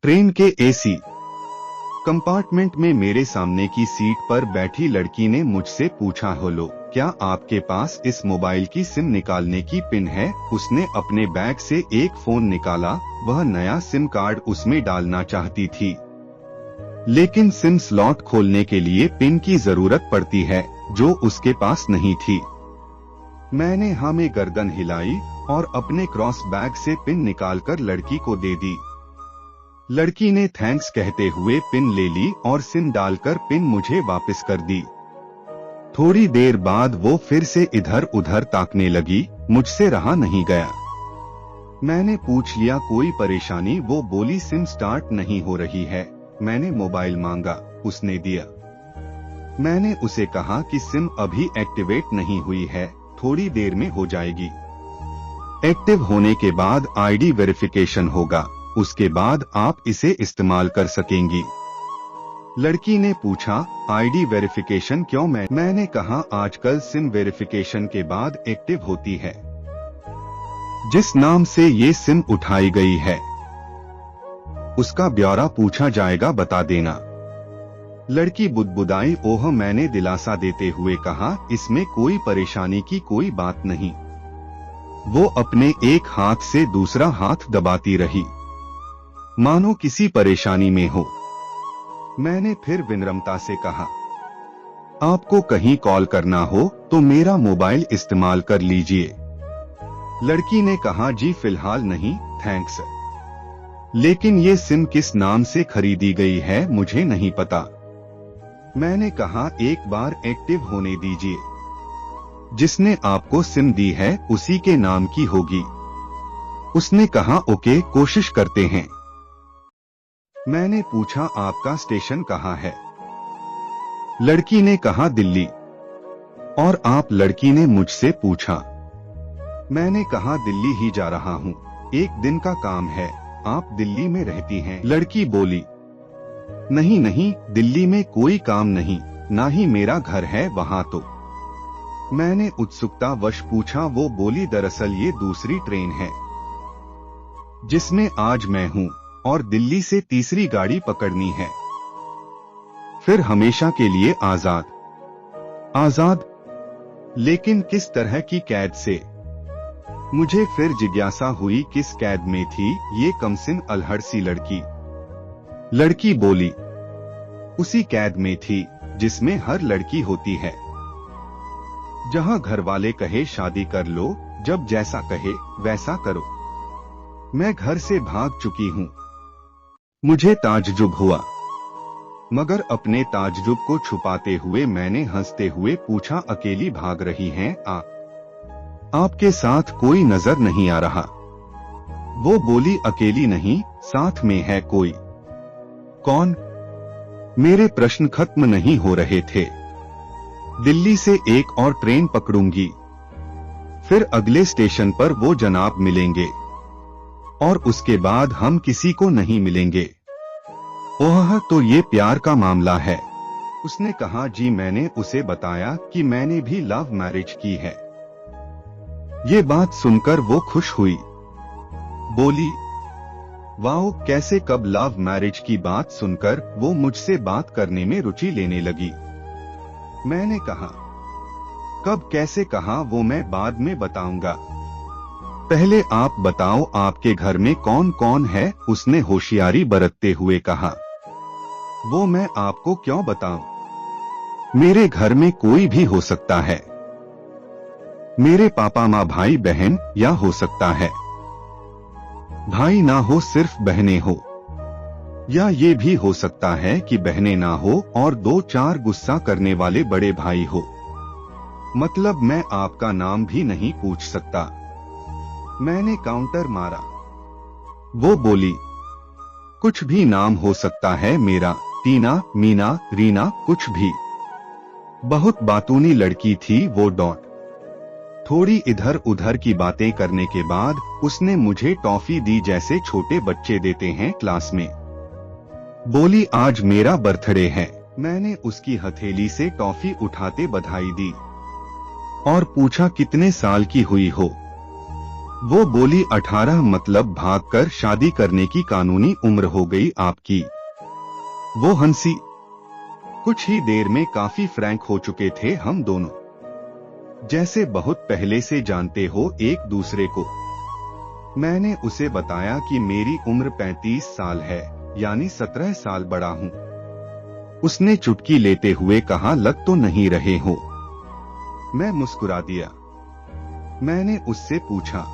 Train के AC compartment में मेरे सामने की सीट पर बैठी लड़की ने मुझसे पूछा, हेलो, क्या आपके पास इस मोबाइल की सिम निकालने की पिन है? उसने अपने बैग से एक फोन निकाला। वह नया सिम कार्ड उसमें डालना चाहती थी, लेकिन सिम स्लॉट खोलने के लिए पिन की जरूरत पड़ती है, जो उसके पास नहीं थी। मैंने हाँ में गर्दन हिलाई और अपने क्रॉस बैग से पिन निकालकर लड़की को दे दी। लड़की ने थैंक्स कहते हुए पिन ले ली और सिम डालकर पिन मुझे वापस कर दी। थोड़ी देर बाद वो फिर से इधर उधर ताकने लगी। मुझसे रहा नहीं गया। मैंने पूछ लिया, कोई परेशानी? वो बोली, सिम स्टार्ट नहीं हो रही है। मैंने मोबाइल मांगा, उसने दिया। मैंने उसे कहा कि सिम अभी एक्टिवेट नहीं हुई है, थोड़ी देर में हो जाएगी। एक्टिव होने के बाद आईडी वेरिफिकेशन होगा, उसके बाद आप इसे इस्तेमाल कर सकेंगी। लड़की ने पूछा, आईडी वेरिफिकेशन क्यों? मैंने कहा, आजकल सिम वेरिफिकेशन के बाद एक्टिव होती है। जिस नाम से ये सिम उठाई गई है उसका ब्यौरा पूछा जाएगा, बता देना। लड़की बुदबुदाई। ओह, मैंने दिलासा देते हुए कहा, इसमें कोई परेशानी की कोई बात नहीं। वो अपने एक हाथ से दूसरा हाथ दबाती रही, मानो किसी परेशानी में हो। मैंने फिर विनम्रता से कहा, आपको कहीं कॉल करना हो तो मेरा मोबाइल इस्तेमाल कर लीजिए। लड़की ने कहा, जी फिलहाल नहीं, थैंक्स। लेकिन ये सिम किस नाम से खरीदी गई है मुझे नहीं पता। मैंने कहा, एक बार एक्टिव होने दीजिए। जिसने आपको सिम दी है उसी के नाम की होगी। उसने कहा, ओके, कोशिश करते हैं। मैंने पूछा, आपका स्टेशन कहाँ है? लड़की ने कहा, दिल्ली। और आप? लड़की ने मुझसे पूछा। मैंने कहा, दिल्ली ही जा रहा हूँ, एक दिन का काम है। आप दिल्ली में रहती हैं? लड़की बोली, नहीं नहीं, दिल्ली में कोई काम नहीं, ना ही मेरा घर है वहाँ तो। मैंने उत्सुकतावश पूछा। वो बोली, दरअसल ये दूसरी ट्रेन है जिसमें आज मैं हूँ और दिल्ली से तीसरी गाड़ी पकड़नी है, फिर हमेशा के लिए आजाद। आजाद? लेकिन किस तरह की कैद से? मुझे फिर जिज्ञासा हुई, किस कैद में थी ये कमसिन अलहड़ सी लड़की? लड़की बोली, उसी कैद में थी जिसमें हर लड़की होती है, जहां घर वाले कहे शादी कर लो, जब जैसा कहे वैसा करो। मैं घर से भाग चुकी हूँ। मुझे ताज्जुब हुआ, मगर अपने ताज्जुब को छुपाते हुए मैंने हंसते हुए पूछा, अकेली भाग रही हैं आपके साथ कोई नजर नहीं आ रहा? वो बोली, अकेली नहीं, साथ में है कोई। कौन? मेरे प्रश्न खत्म नहीं हो रहे थे। दिल्ली से एक और ट्रेन पकड़ूंगी, फिर अगले स्टेशन पर वो जनाब मिलेंगे और उसके बाद हम किसी को नहीं मिलेंगे। ओह, तो ये प्यार का मामला है? उसने कहा, जी। मैंने उसे बताया कि मैंने भी लव मैरिज की है। ये बात सुनकर वो खुश हुई, बोली, वाओ, कैसे? कब? लव मैरिज की बात सुनकर वो मुझसे बात करने में रुचि लेने लगी। मैंने कहा, कब कैसे? कहा, वो मैं बाद में बताऊंगा, पहले आप बताओ आपके घर में कौन कौन है? उसने होशियारी बरतते हुए कहा। वो मैं आपको क्यों बताऊं? मेरे घर में कोई भी हो सकता है। मेरे पापा माँ, भाई बहन, या हो सकता है भाई ना हो, सिर्फ बहनें हो, या ये भी हो सकता है कि बहनें ना हो और 2-4 गुस्सा करने वाले बड़े भाई हो। मतलब मैं आपका नाम भी नहीं पूछ सकता। मैंने काउंटर मारा। वो बोली, कुछ भी नाम हो सकता है मेरा, टीना, मीना, रीना, कुछ भी। बहुत बातूनी लड़की थी वो। थोड़ी इधर उधर की बातें करने के बाद उसने मुझे टॉफी दी, जैसे छोटे बच्चे देते हैं क्लास में। बोली, आज मेरा बर्थडे है। मैंने उसकी हथेली से टॉफी उठाते बधाई दी और पूछा, कितने साल की हुई हो? वो बोली 18 मतलब भागकर शादी करने की कानूनी उम्र हो गई आपकी। वो हंसी। कुछ ही देर में काफी फ्रैंक हो चुके थे हम दोनों, जैसे बहुत पहले से जानते हो एक दूसरे को। मैंने उसे बताया कि मेरी उम्र 35 साल है, यानी 17 साल बड़ा हूँ। उसने चुटकी लेते हुए कहा, लग तो नहीं रहे हो। मैं मुस्कुरा दिया। मैंने उससे पूछा,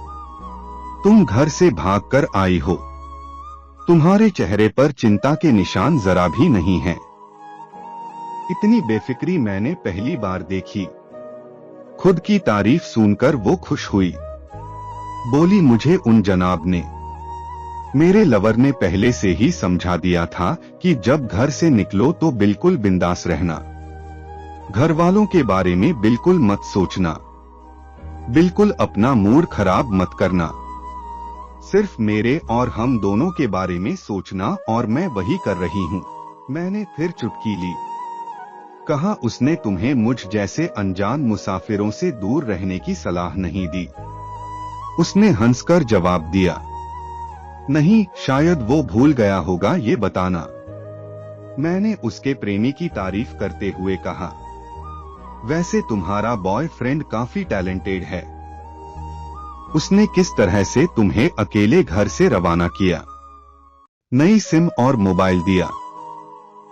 तुम घर से भागकर आई हो, तुम्हारे चेहरे पर चिंता के निशान जरा भी नहीं हैं। इतनी बेफिक्री मैंने पहली बार देखी। खुद की तारीफ सुनकर वो खुश हुई। बोली, मुझे उन जनाब ने, मेरे लवर ने पहले से ही समझा दिया था कि जब घर से निकलो तो बिल्कुल बिंदास रहना, घर वालों के बारे में बिल्कुल मत सोचना, बिल्कुल अपना मूड खराब मत करना, सिर्फ मेरे और हम दोनों के बारे में सोचना, और मैं वही कर रही हूँ। मैंने फिर चुटकी ली। कहा, उसने तुम्हें मुझ जैसे अनजान मुसाफिरों से दूर रहने की सलाह नहीं दी। उसने हंसकर जवाब दिया, नहीं, शायद वो भूल गया होगा ये बताना। मैंने उसके प्रेमी की तारीफ करते हुए कहा, वैसे तुम्हारा बॉयफ्रेंड काफी टैलेंटेड है। उसने किस तरह से तुम्हें अकेले घर से रवाना किया? नई सिम और मोबाइल दिया,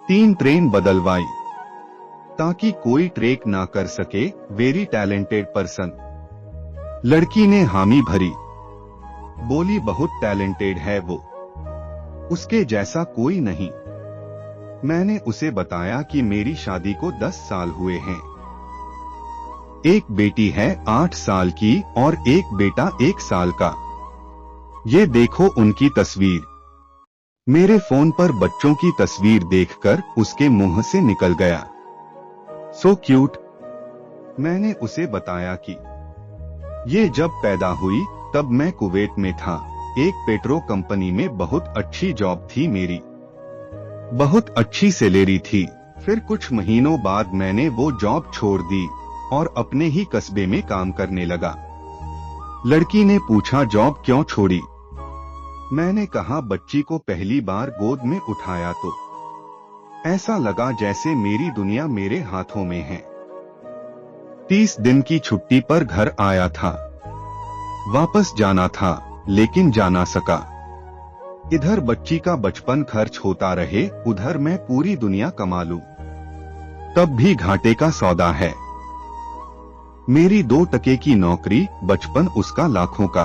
3 ट्रेन बदलवाई ताकि कोई ट्रेक ना कर सके। Very talented person. लड़की ने हामी भरी। बोली, बहुत टैलेंटेड है वो, उसके जैसा कोई नहीं। मैंने उसे बताया कि मेरी शादी को 10 साल हुए हैं, एक बेटी है 8 साल की और एक बेटा 1 साल का। ये देखो उनकी तस्वीर। मेरे फोन पर बच्चों की तस्वीर देखकर उसके मुंह से निकल गया, सो क्यूट। मैंने उसे बताया कि ये जब पैदा हुई तब मैं कुवैत में था, एक पेट्रो कंपनी में बहुत अच्छी जॉब थी मेरी, बहुत अच्छी सैलरी थी। फिर कुछ महीनों बाद मैंने वो जॉब छोड़ दी और अपने ही कस्बे में काम करने लगा। लड़की ने पूछा, जॉब क्यों छोड़ी? मैंने कहा, बच्ची को पहली बार गोद में उठाया तो ऐसा लगा जैसे मेरी दुनिया मेरे हाथों में है। 30 दिन की छुट्टी पर घर आया था, वापस जाना था लेकिन जा ना सका। इधर बच्ची का बचपन खर्च होता रहे, उधर मैं पूरी दुनिया कमा लूं, तब भी घाटे का सौदा है। मेरी 2 टके की नौकरी, बचपन उसका लाखों का।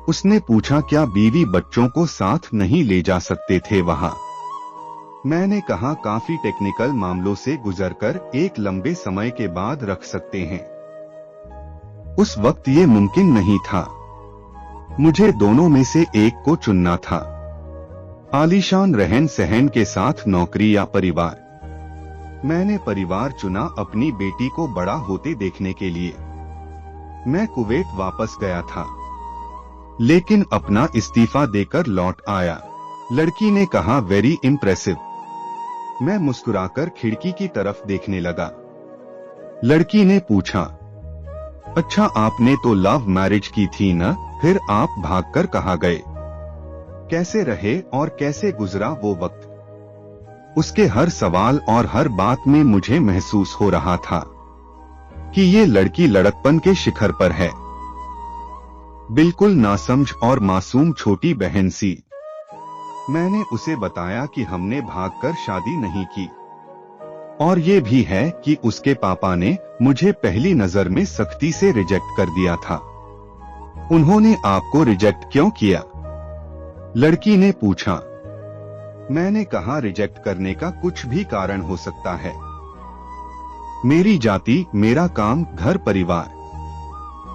उसने पूछा, क्या बीवी बच्चों को साथ नहीं ले जा सकते थे वहां? मैंने कहा, काफी टेक्निकल मामलों से गुजरकर एक लंबे समय के बाद रख सकते हैं। उस वक्त ये मुमकिन नहीं था, मुझे दोनों में से एक को चुनना था, आलीशान रहन सहन के साथ नौकरी या परिवार। मैंने परिवार चुना, अपनी बेटी को बड़ा होते देखने के लिए। मैं कुवैत वापस गया था, लेकिन अपना इस्तीफा देकर लौट आया। लड़की ने कहा, वेरी इम्प्रेसिव। मैं मुस्कुराकर खिड़की की तरफ देखने लगा। लड़की ने पूछा, अच्छा आपने तो लव मैरिज की थी ना, फिर आप भागकर कहाँ गए? कैसे रहे और कैसे गुजरा वो वक्त? उसके हर सवाल और हर बात में मुझे महसूस हो रहा था कि ये लड़की लड़कपन के शिखर पर है, बिल्कुल नासमझ और मासूम छोटी बहन सी। मैंने उसे बताया कि हमने भागकर शादी नहीं की, और ये भी है कि उसके पापा ने मुझे पहली नजर में सख्ती से रिजेक्ट कर दिया था। उन्होंने आपको रिजेक्ट क्यों किया? लड़की ने पूछा। मैंने कहा, रिजेक्ट करने का कुछ भी कारण हो सकता है, मेरी जाति, मेरा काम, घर परिवार।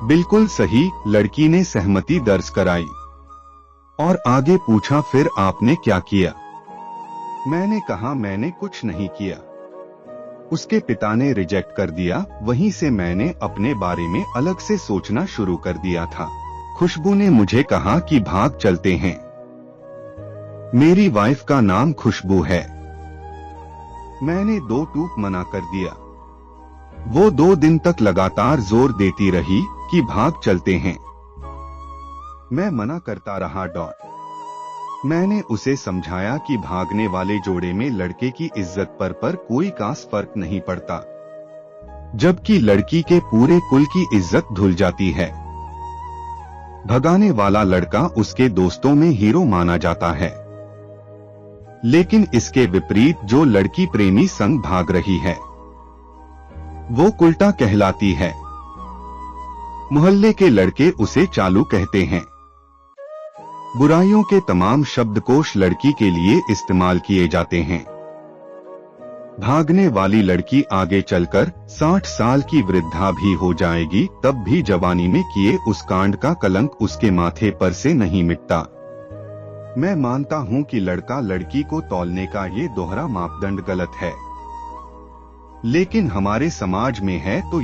बिल्कुल सही। लड़की ने सहमति दर्ज कराई और आगे पूछा, फिर आपने क्या किया? मैंने कहा, मैंने कुछ नहीं किया, उसके पिता ने रिजेक्ट कर दिया। वहीं से मैंने अपने बारे में अलग से सोचना शुरू कर दिया था। खुशबू ने मुझे कहा कि भाग चलते हैं। मेरी वाइफ का नाम खुशबू है। मैंने 2 टूक मना कर दिया। वो 2 दिन तक लगातार जोर देती रही कि भाग चलते हैं। मैं मना करता रहा। मैंने उसे समझाया कि भागने वाले जोड़े में लड़के की इज्जत पर कोई खास फर्क नहीं पड़ता, जबकि लड़की के पूरे कुल की इज्जत धुल जाती है। भगाने वाला लड़का उसके दोस्तों में हीरो माना जाता है, लेकिन इसके विपरीत जो लड़की प्रेमी संग भाग रही है वो उल्टा कहलाती है। मोहल्ले के लड़के उसे चालू कहते हैं। बुराइयों के तमाम शब्दकोश लड़की के लिए इस्तेमाल किए जाते हैं। भागने वाली लड़की आगे चलकर 60 साल की वृद्धा भी हो जाएगी, तब भी जवानी में किए उस कांड का कलंक उसके माथे पर से नहीं मिटता। मैं मानता हूं कि लड़का लड़की को तौलने का ये दोहरा मापदंड गलत है, लेकिन हमारे समाज में है तो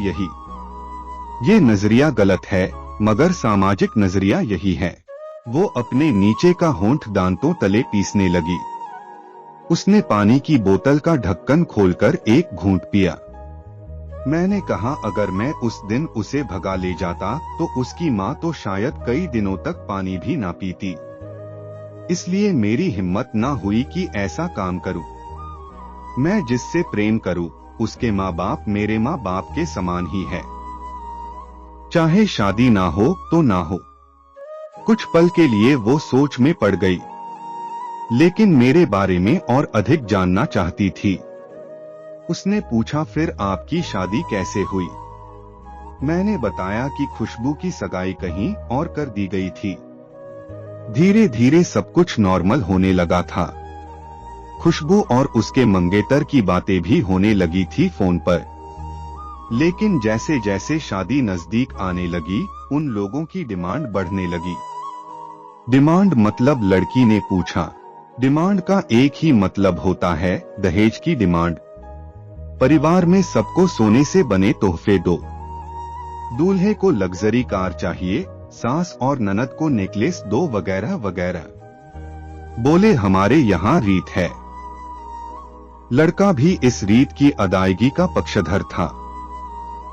ये नजरिया गलत है, मगर सामाजिक नजरिया यही है। वो अपने नीचे का होंठ दांतों तले पीसने लगी। उसने पानी की बोतल का ढक्कन खोलकर एक घूंट पिया। मैंने कहा, अगर मैं उस दिन उसे भगा ले जाता तो उसकी माँ तो शायद कई दिनों तक पानी भी ना पीती। इसलिए मेरी हिम्मत ना हुई कि ऐसा काम करूं। मैं जिससे प्रेम करूं उसके माँ बाप मेरे माँ बाप के समान ही है, चाहे शादी ना हो तो ना हो। कुछ पल के लिए वो सोच में पड़ गई, लेकिन मेरे बारे में और अधिक जानना चाहती थी। उसने पूछा, फिर आपकी शादी कैसे हुई? मैंने बताया कि खुशबू की सगाई कहीं और कर दी गई थी। धीरे धीरे सब कुछ नॉर्मल होने लगा था। खुशबू और उसके मंगेतर की बातें भी होने लगी थी फोन पर, लेकिन जैसे जैसे शादी नजदीक आने लगी उन लोगों की डिमांड बढ़ने लगी। डिमांड मतलब? लड़की ने पूछा। डिमांड का एक ही मतलब होता है, दहेज की डिमांड। परिवार में सबको सोने से बने तोहफे दो। दूल्हे को लग्जरी कार चाहिए, सास और ननद को नेकलेस दो, वगैरह वगैरह। बोले, हमारे यहाँ रीत है। लड़का भी इस रीत की अदायगी का पक्षधर था।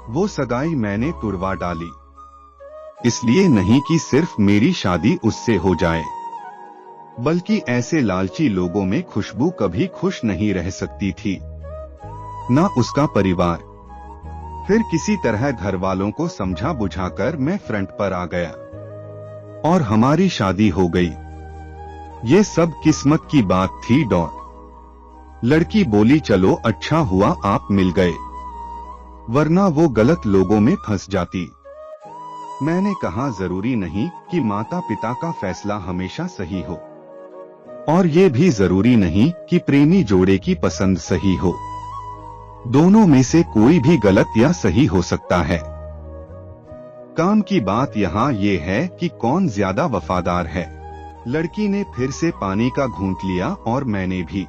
वो सगाई मैंने तुड़वा डाली, इसलिए नहीं कि सिर्फ मेरी शादी उससे हो जाए, बल्कि ऐसे लालची लोगों में खुशबू कभी खुश नहीं रह सकती थी, ना उसका परिवार। फिर किसी तरह घर वालों को समझा बुझाकर मैं फ्रंट पर आ गया और हमारी शादी हो गई। ये सब किस्मत की बात थी। लड़की बोली, चलो अच्छा हुआ आप मिल गए, वरना वो गलत लोगों में फंस जाती। मैंने कहा, जरूरी नहीं कि माता पिता का फैसला हमेशा सही हो, और ये भी जरूरी नहीं कि प्रेमी जोड़े की पसंद सही हो। दोनों में से कोई भी गलत या सही हो सकता है। काम की बात यहाँ ये है कि कौन ज्यादा वफादार है। लड़की ने फिर से पानी का घूंट लिया और मैंने भी।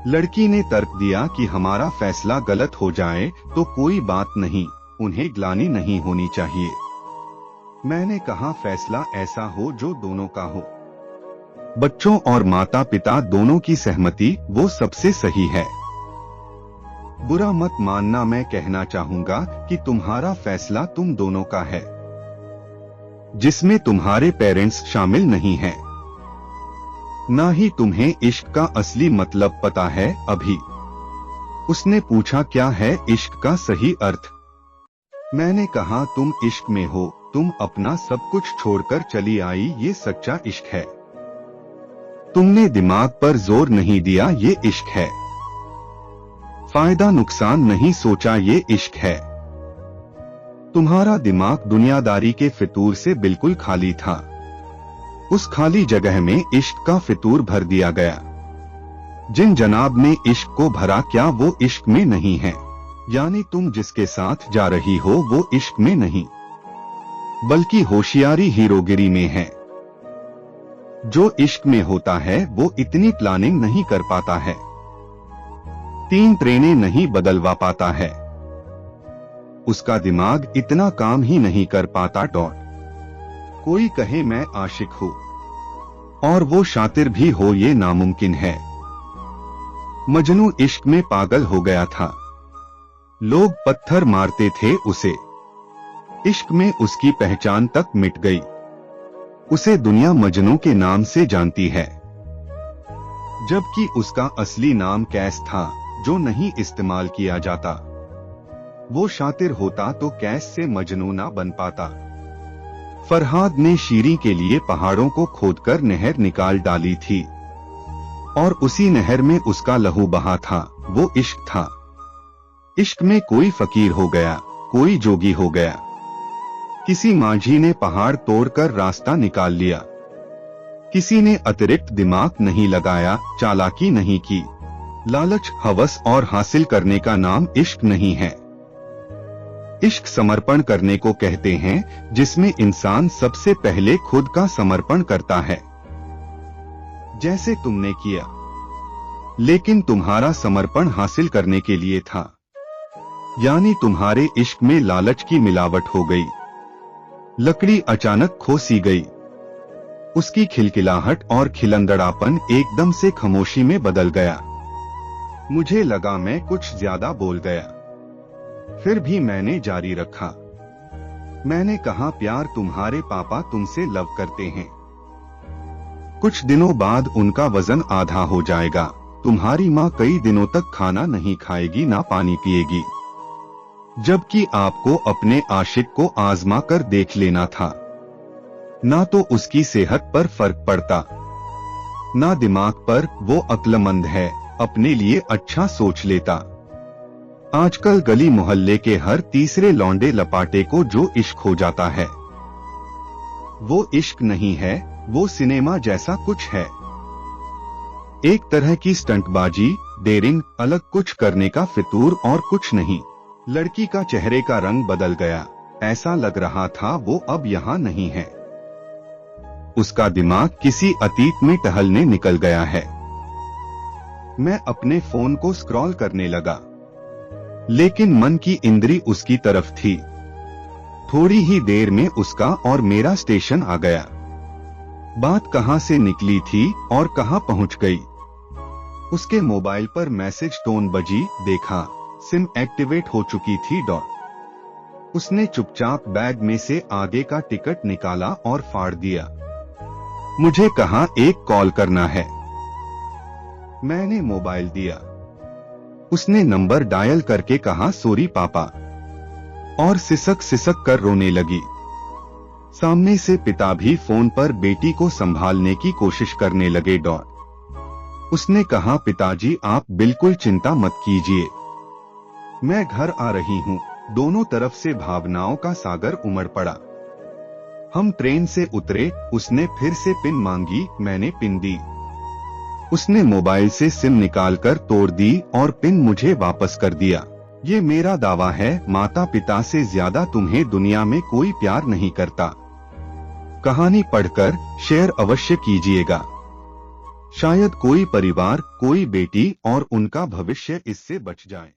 लड़की ने तर्क दिया कि हमारा फैसला गलत हो जाए तो कोई बात नहीं, उन्हें ग्लानि नहीं होनी चाहिए। मैंने कहा, फैसला ऐसा हो जो दोनों का हो। बच्चों और माता पिता दोनों की सहमति वो सबसे सही है। बुरा मत मानना, मैं कहना चाहूंगा कि तुम्हारा फैसला तुम दोनों का है, जिसमें तुम्हारे पेरेंट्स शामिल नहीं हैं। ना ही तुम्हें इश्क का असली मतलब पता है अभी। उसने पूछा, क्या है इश्क का सही अर्थ? मैंने कहा, तुम इश्क में हो, तुम अपना सब कुछ छोड़कर चली आई, ये सच्चा इश्क है। तुमने दिमाग पर जोर नहीं दिया, ये इश्क है। फायदा नुकसान नहीं सोचा, ये इश्क है। तुम्हारा दिमाग दुनियादारी के फितूर से बिल्कुल खाली था। उस खाली जगह में इश्क का फितूर भर दिया गया। जिन जनाब ने इश्क को भरा, क्या वो इश्क में नहीं है? यानी तुम जिसके साथ जा रही हो वो इश्क में नहीं, बल्कि होशियारी हीरोगिरी में है। जो इश्क में होता है वो इतनी प्लानिंग नहीं कर पाता है, 3 ट्रेनें नहीं बदलवा पाता है, उसका दिमाग इतना काम ही नहीं कर पाता। कोई कहे मैं आशिक हूँ और वो शातिर भी हो, ये नामुमकिन है। मजनू इश्क में पागल हो गया था, लोग पत्थर मारते थे उसे। इश्क में उसकी पहचान तक मिट गई। उसे दुनिया मजनू के नाम से जानती है, जबकि उसका असली नाम कैस था, जो नहीं इस्तेमाल किया जाता। वो शातिर होता तो कैस से मजनू ना बन पाता। फरहाद ने शीरी के लिए पहाड़ों को खोदकर नहर निकाल डाली थी, और उसी नहर में उसका लहू बहा था। वो इश्क था। इश्क में कोई फकीर हो गया, कोई जोगी हो गया। किसी माझी ने पहाड़ तोड़कर रास्ता निकाल लिया। किसी ने अतिरिक्त दिमाग नहीं लगाया, चालाकी नहीं की। लालच, हवस और हासिल करने का नाम इश्क नहीं है। इश्क समर्पण करने को कहते हैं, जिसमें इंसान सबसे पहले खुद का समर्पण करता है, जैसे तुमने किया। लेकिन तुम्हारा समर्पण हासिल करने के लिए था, यानी तुम्हारे इश्क में लालच की मिलावट हो गई। लकड़ी अचानक खो सी गई। उसकी खिलखिलाहट और खिलंदड़ापन एकदम से खामोशी में बदल गया। मुझे लगा मैं कुछ ज्यादा बोल गया, फिर भी मैंने जारी रखा। मैंने कहा, प्यार तुम्हारे पापा तुमसे लव करते हैं। कुछ दिनों बाद उनका वजन आधा हो जाएगा। तुम्हारी माँ कई दिनों तक खाना नहीं खाएगी, ना पानी पिएगी। जबकि आपको अपने आशिक को आजमा कर देख लेना था। ना तो उसकी सेहत पर फर्क पड़ता, ना दिमाग पर। वो अक्लमंद है, अपने लिए अच्छा सोच लेता। आजकल गली मोहल्ले के हर तीसरे लौंडे लपाटे को जो इश्क हो जाता है, वो इश्क नहीं है, वो सिनेमा जैसा कुछ है। एक तरह की स्टंटबाजी, डेयरिंग, अलग कुछ करने का फितूर और कुछ नहीं। लड़की का चेहरे का रंग बदल गया। ऐसा लग रहा था वो अब यहाँ नहीं है। उसका दिमाग किसी अतीत में टहलने निकल गया है। मैं अपने फोन को स्क्रॉल करने लगा, लेकिन मन की इंद्री उसकी तरफ थी। थोड़ी ही देर में उसका और मेरा स्टेशन आ गया। बात कहां से निकली थी और कहां पहुंच गई। उसके मोबाइल पर मैसेज टोन बजी, देखा, सिम एक्टिवेट हो चुकी थी। उसने चुपचाप बैग में से आगे का टिकट निकाला और फाड़ दिया। मुझे कहा, एक कॉल करना है। मैंने मोबाइल दिया। उसने नंबर डायल करके कहा, सॉरी पापा, और सिसक सिसक कर रोने लगी। सामने से पिता भी फोन पर बेटी को संभालने की कोशिश करने लगे। उसने कहा, पिताजी आप बिल्कुल चिंता मत कीजिए, मैं घर आ रही हूँ। दोनों तरफ से भावनाओं का सागर उमड़ पड़ा। हम ट्रेन से उतरे। उसने फिर से पिन मांगी, मैंने पिन दी। उसने मोबाइल से सिम निकालकर तोड़ दी और पिन मुझे वापस कर दिया। ये मेरा दावा है, माता पिता से ज्यादा तुम्हें दुनिया में कोई प्यार नहीं करता। कहानी पढ़कर शेयर अवश्य कीजिएगा। शायद कोई परिवार, कोई बेटी और उनका भविष्य इससे बच जाए।